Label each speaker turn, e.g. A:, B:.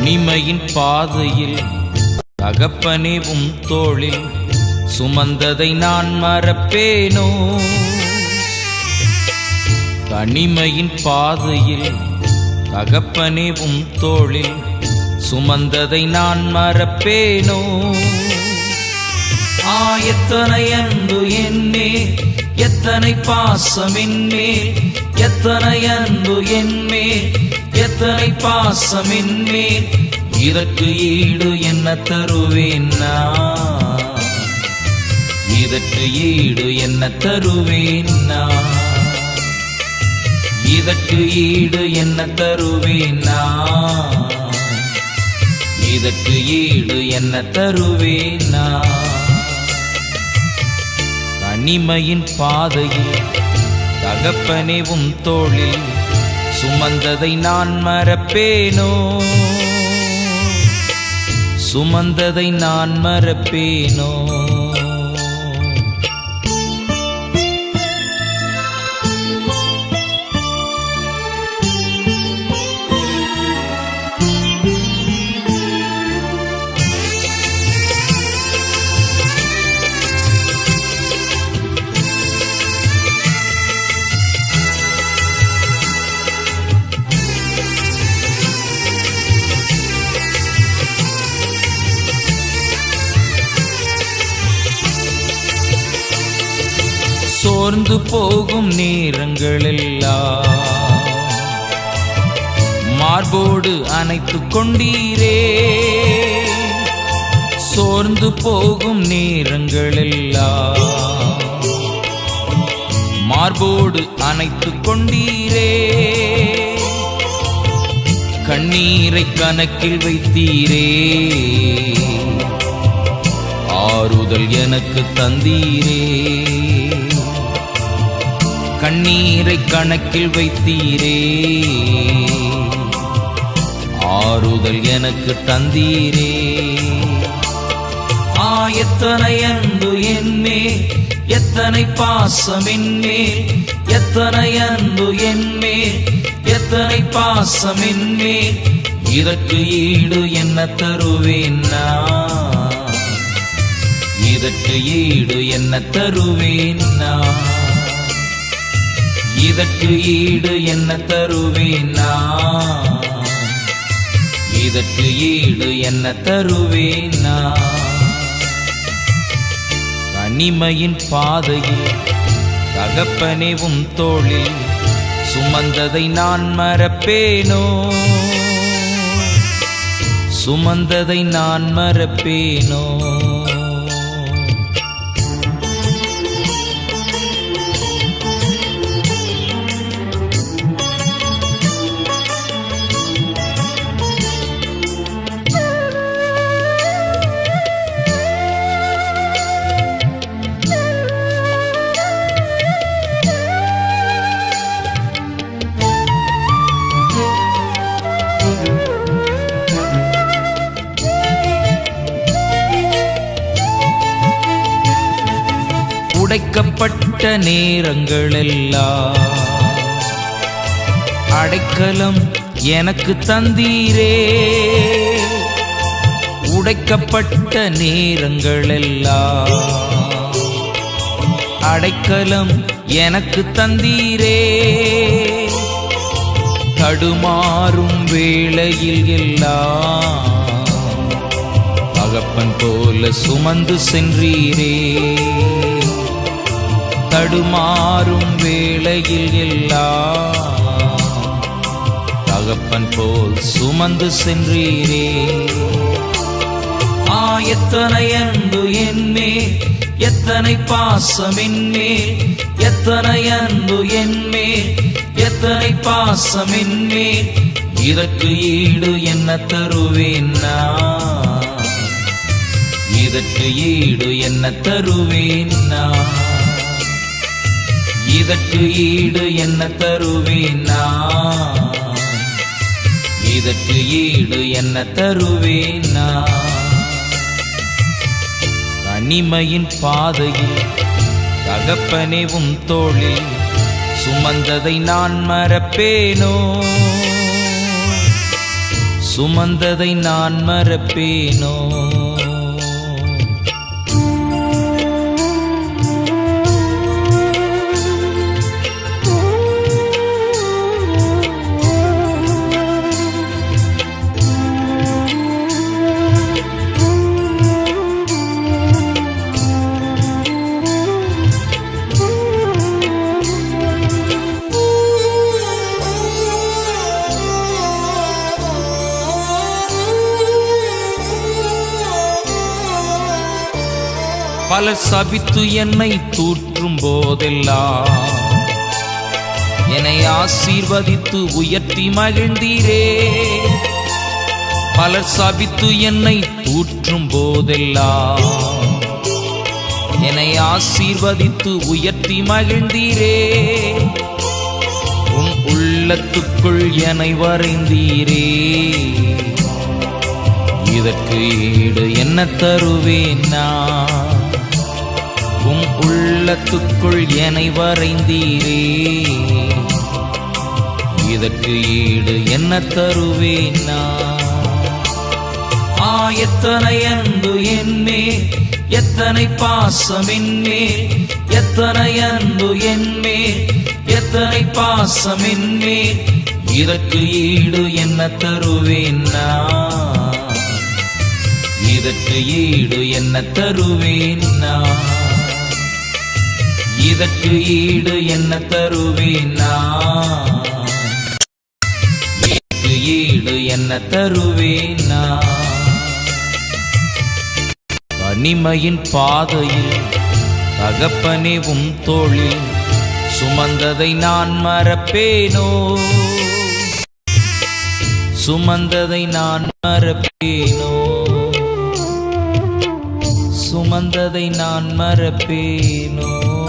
A: தனிமையின் பாதையில் தகப்பனே உம் தோளில் சுமந்ததை நான் மறப்பேனோ? தனிமையின் பாதையில் தகப்பனே உம் தோளில் சுமந்ததை நான் மறப்பேனோ? எத்தனை அன்பு என்மேல், எத்தனை பாசம் என்மேல், எத்தனை அன்பு என்மேல், எத்தனை பாசம் என்மேல், இதற்கு ஈடு என்ன தருவேன் நான்? இதற்கு ஈடு என்ன தருவேன் நான்? இதற்கு ஈடு என்ன தருவேன் நான்? இதற்கு ஈடு என்ன தருவேன் நான்? தனிமையின் பாதையில் தகப்பனே உம் தோளில் சுமந்ததை நான் மறப்பேனோ? சுமந்ததை நான் மறப்பேனோ? சோர்ந்து போகும் நேரங்களெல்லாம் மார்போடு அணைத்துக் கொண்டீரே. சோர்ந்து போகும் நேரங்களெல்லாம் மார்போடு அணைத்துக் கொண்டீரே. கண்ணீரை கணக்கில் வைத்தீரே, ஆறுதல் எனக்கு தந்தீரே. கண்ணீரை கணக்கில் வைத்தீரே, ஆறுதல் எனக்கு தந்தீரே. எத்தனை அன்பு என்மேல், எத்தனை பாசம் என்மேல், எத்தனை அன்பு என்மேல், எத்தனை பாசம் என்மேல், இதற்கு ஈடு என்ன தருவேன் நான்? இதற்கு ஈடு என்ன தருவேன் நான்? இதற்கு ஈடு என்ன தருவேன் நான்? இதற்கு ஈடு என்ன தருவேன் நான்? தனிமையின் பாதையில் தகப்பனே உம் தோளில் சுமந்ததை நான் மறப்பேனோ? சுமந்ததை நான் மறப்பேனோ? உடைக்கப்பட்ட நேரங்களெல்லாம் அடைக்கலம் எனக்கு தந்தீரே. உடைக்கப்பட்ட நேரங்களெல்லாம் அடைக்கலம் எனக்கு தந்தீரே. தடுமாறும் வேளையில் எல்லாம் தகப்பன் போல சுமந்து சென்றீரே. தடுமாறும் வேளையில் எல்லாம் தகப்பன் போல் சுமந்து சென்றீரே. எத்தனை அன்பு என்மேல், எத்தனை பாசம் என்மேல், எத்தனை அன்பு என்மேல், எத்தனை பாசம் என்மேல், இதற்கு ஈடு என்ன தருவேன் நான்? இதற்கு ஈடு என்ன தருவேன் நான்? இதற்கு ஈடு என்ன தருவேன் நான்? இதற்கு ஈடு என்ன தருவேன் நான்? தனிமையின் பாதையில் தகப்பனே உம் தோளில் சுமந்ததை நான் மறப்பேனோ? சுமந்ததை நான் மறப்பேனோ? பலர் சபித்து என்னை தூற்றும் போதெல்லாம் என்னை ஆசீர்வதித்து உயர்த்தி மகிழ்ந்தீரே. பலர் சபித்து என்னை தூற்றும் போதெல்லாம் என்னை ஆசீர்வதித்து உயர்த்தி மகிழ்ந்தீரே. உம் உள்ளத்துக்குள் என்னை வரைந்தீரே. இதற்கு ஈடு என்ன தருவேன் நான்? உம் உள்ளத்துக்குள் என்னை வரைந்தீரே. இதற்கு ஈடு என்ன தருவேன் நான்? எத்தனை அன்பு என்மேல், எத்தனை பாசம் என்மேல், எத்தனை அன்பு என்மேல், எத்தனை பாசம் என்மேல். இதற்கு ஈடு என்ன தருவேன் நான்? இதற்கு ஈடு என்ன தருவேன் நான்? இதற்கு ஈடு என்ன தருவேன் நான்? இதற்கு ஈடு என்ன தருவேன் நான்? தனிமையின் பாதையில் தகப்பனே உம் தோளில் சுமந்ததை நான் மறப்பேனோ? சுமந்ததை நான் மறப்பேனோ? சுமந்ததை நான் மறப்பேனோ?